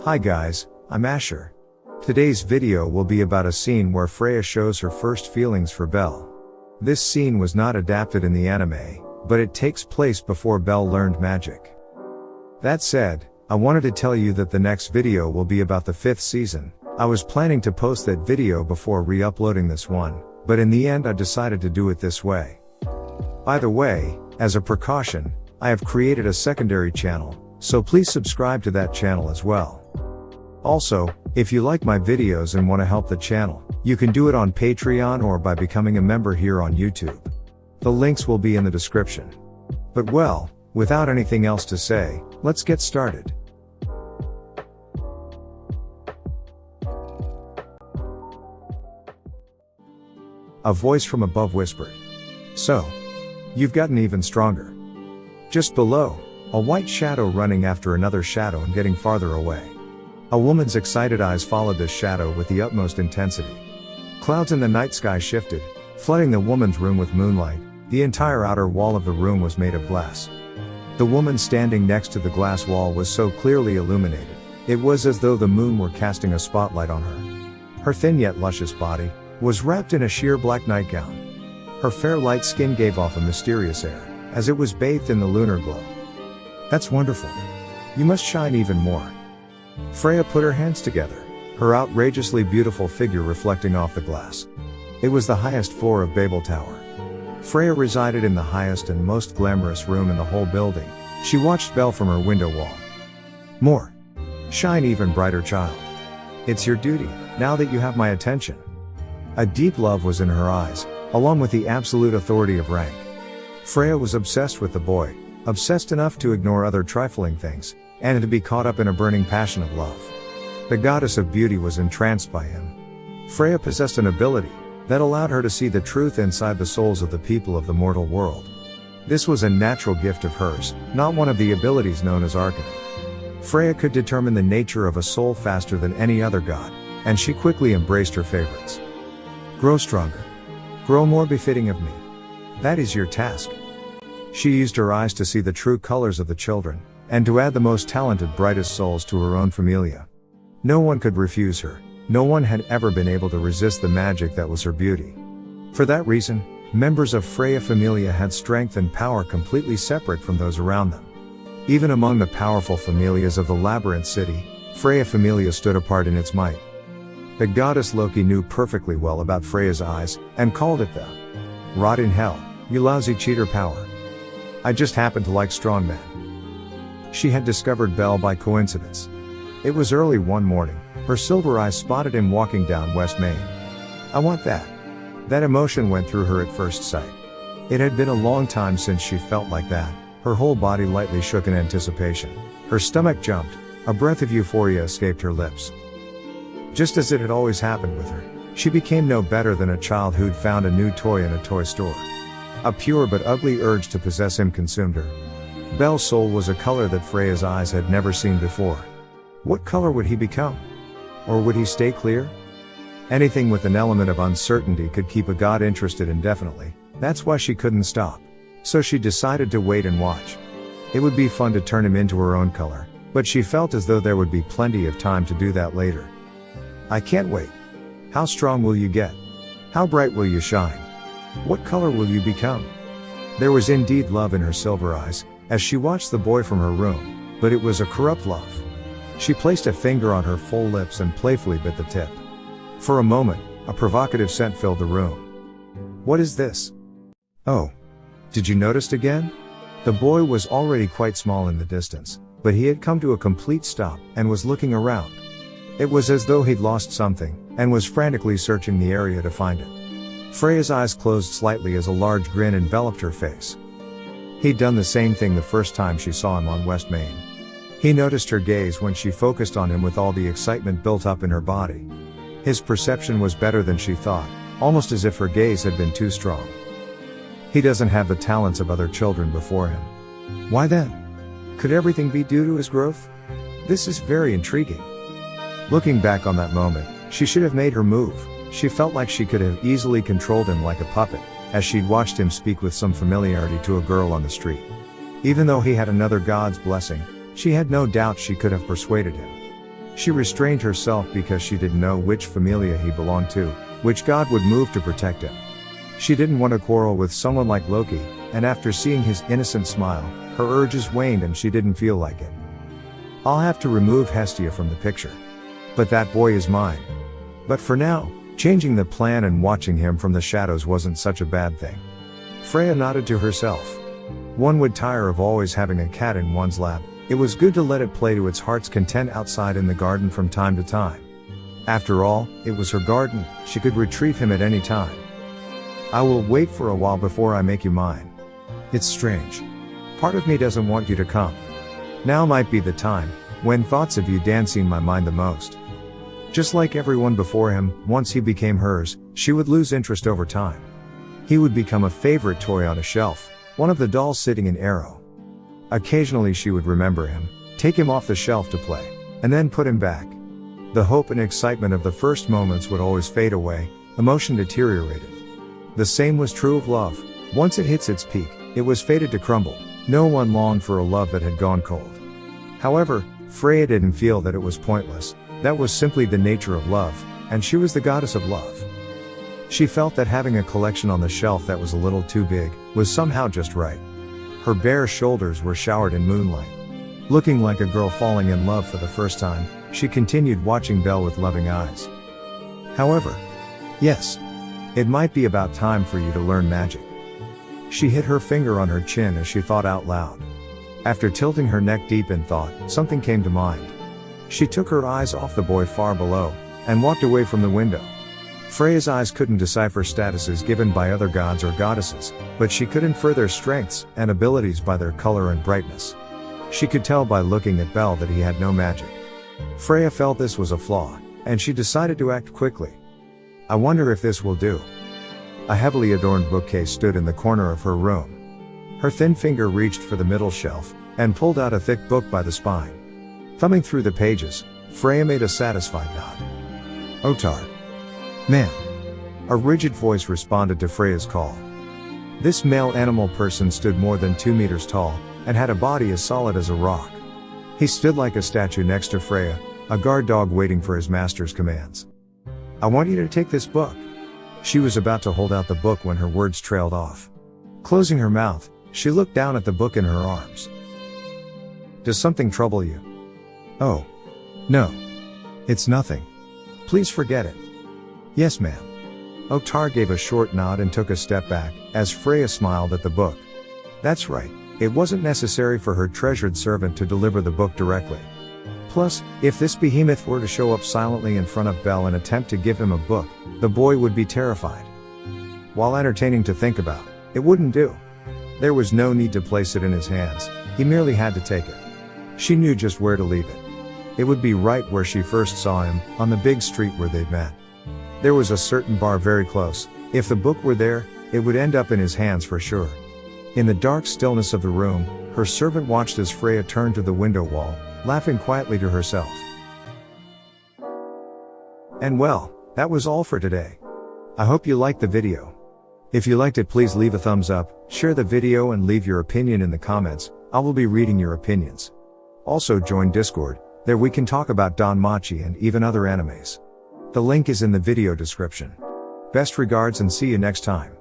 Hi guys, I'm Asher. Today's video will be about a scene where Freya shows her first feelings for Belle. This scene was not adapted in the anime, but it takes place before Belle learned magic. That said, I wanted to tell you that the next video will be about the 5th season. I was planning to post that video before re-uploading this one, but in the end I decided to do it this way. By the way, as a precaution, I have created a secondary channel, so please subscribe to that channel as well. Also, if you like my videos and want to help the channel, you can do it on Patreon or by becoming a member here on YouTube. The links will be in the description. But well, without anything else to say, let's get started. A voice from above whispered. So, you've gotten even stronger. Just below, a white shadow running after another shadow and getting farther away. A woman's excited eyes followed this shadow with the utmost intensity. Clouds in the night sky shifted, flooding the woman's room with moonlight. The entire outer wall of the room was made of glass. The woman standing next to the glass wall was so clearly illuminated, it was as though the moon were casting a spotlight on her. Her thin yet luscious body was wrapped in a sheer black nightgown. Her fair light skin gave off a mysterious air, as it was bathed in the lunar glow. That's wonderful. You must shine even more. Freya put her hands together, her outrageously beautiful figure reflecting off the glass. It was the highest floor of Babel Tower. Freya resided in the highest and most glamorous room in the whole building. She watched Belle from her window wall. More. Shine even brighter, child. It's your duty, now that you have my attention. A deep love was in her eyes, along with the absolute authority of rank. Freya was obsessed with the boy, obsessed enough to ignore other trifling things, and to be caught up in a burning passion of love. The goddess of beauty was entranced by him. Freya possessed an ability that allowed her to see the truth inside the souls of the people of the mortal world. This was a natural gift of hers, not one of the abilities known as arcana. Freya could determine the nature of a soul faster than any other god, and she quickly embraced her favorites. Grow stronger. Grow more befitting of me. That is your task. She used her eyes to see the true colors of the children, and to add the most talented, brightest souls to her own familia. No one could refuse her. No one had ever been able to resist the magic that was her beauty. For that reason, members of Freya familia had strength and power completely separate from those around them. Even among the powerful familias of the Labyrinth City, Freya familia stood apart in its might. The goddess Loki knew perfectly well about Freya's eyes, and called it the rot in hell, you lousy cheater power. I just happen to like strong men. She had discovered Belle by coincidence. It was early one morning, her silver eyes spotted him walking down West Main. I want that. That emotion went through her at first sight. It had been a long time since she felt like that. Her whole body lightly shook in anticipation. Her stomach jumped, a breath of euphoria escaped her lips. Just as it had always happened with her, she became no better than a child who'd found a new toy in a toy store. A pure but ugly urge to possess him consumed her. Belle's soul was a color that Freya's eyes had never seen before. What color would he become? Or would he stay clear? Anything with an element of uncertainty could keep a god interested indefinitely. That's why she couldn't stop. So she decided to wait and watch. It would be fun to turn him into her own color, but she felt as though there would be plenty of time to do that later. I can't wait. How strong will you get? How bright will you shine? What color will you become? There was indeed love in her silver eyes, as she watched the boy from her room, but it was a corrupt love. She placed a finger on her full lips and playfully bit the tip. For a moment, a provocative scent filled the room. What is this? Oh. Did you notice again? The boy was already quite small in the distance, but he had come to a complete stop, and was looking around. It was as though he'd lost something, and was frantically searching the area to find it. Freya's eyes closed slightly as a large grin enveloped her face. He'd done the same thing the first time she saw him on West Main. He noticed her gaze when she focused on him with all the excitement built up in her body. His perception was better than she thought, almost as if her gaze had been too strong. He doesn't have the talents of other children before him. Why then? Could everything be due to his growth? This is very intriguing. Looking back on that moment, she should have made her move, She felt like she could have easily controlled him like a puppet, as she'd watched him speak with some familiarity to a girl on the street. Even though he had another god's blessing, she had no doubt she could have persuaded him. She restrained herself because she didn't know which familia he belonged to, which god would move to protect him. She didn't want to quarrel with someone like Loki, and after seeing his innocent smile, her urges waned and she didn't feel like it. I'll have to remove Hestia from the picture. But that boy is mine. But for now, changing the plan and watching him from the shadows wasn't such a bad thing. Freya nodded to herself. One would tire of always having a cat in one's lap. It was good to let it play to its heart's content outside in the garden from time to time. After all, it was her garden, she could retrieve him at any time. I will wait for a while before I make you mine. It's strange. Part of me doesn't want you to come. Now might be the time, when thoughts of you dance in my mind the most. Just like everyone before him, once he became hers, she would lose interest over time. He would become a favorite toy on a shelf, one of the dolls sitting in Arrow. Occasionally she would remember him, take him off the shelf to play, and then put him back. The hope and excitement of the first moments would always fade away, emotion deteriorated. The same was true of love. Once it hits its peak, it was fated to crumble. No one longed for a love that had gone cold. However, Freya didn't feel that it was pointless. That was simply the nature of love, and she was the goddess of love. She felt that having a collection on the shelf that was a little too big was somehow just right. Her bare shoulders were showered in moonlight. Looking like a girl falling in love for the first time, she continued watching Belle with loving eyes. However, yes, it might be about time for you to learn magic. She hit her finger on her chin as she thought out loud. After tilting her neck deep in thought, something came to mind. She took her eyes off the boy far below, and walked away from the window. Freya's eyes couldn't decipher statuses given by other gods or goddesses, but she could infer their strengths and abilities by their color and brightness. She could tell by looking at Belle that he had no magic. Freya felt this was a flaw, and she decided to act quickly. I wonder if this will do. A heavily adorned bookcase stood in the corner of her room. Her thin finger reached for the middle shelf, and pulled out a thick book by the spine. Thumbing through the pages, Freya made a satisfied nod. Otar. Ma'am. A rigid voice responded to Freya's call. This male animal person stood more than 2 meters tall, and had a body as solid as a rock. He stood like a statue next to Freya, a guard dog waiting for his master's commands. I want you to take this book. She was about to hold out the book when her words trailed off. Closing her mouth, she looked down at the book in her arms. Does something trouble you? Oh. No. It's nothing. Please forget it. Yes, ma'am. Otar gave a short nod and took a step back, as Freya smiled at the book. That's right, it wasn't necessary for her treasured servant to deliver the book directly. Plus, if this behemoth were to show up silently in front of Belle and attempt to give him a book, the boy would be terrified. While entertaining to think about, it wouldn't do. There was no need to place it in his hands, he merely had to take it. She knew just where to leave it. It would be right where she first saw him, on the big street where they'd met. There was a certain bar very close. If the book were there, it would end up in his hands for sure. In the dark stillness of the room, her servant watched as Freya turned to the window wall, laughing quietly to herself. And well, that was all for today. I hope you liked the video. If you liked it, please leave a thumbs up, share the video and leave your opinion in the comments. I will be reading your opinions. Also join Discord, there we can talk about DanMachi and even other animes. The link is in the video description. Best regards and see you next time.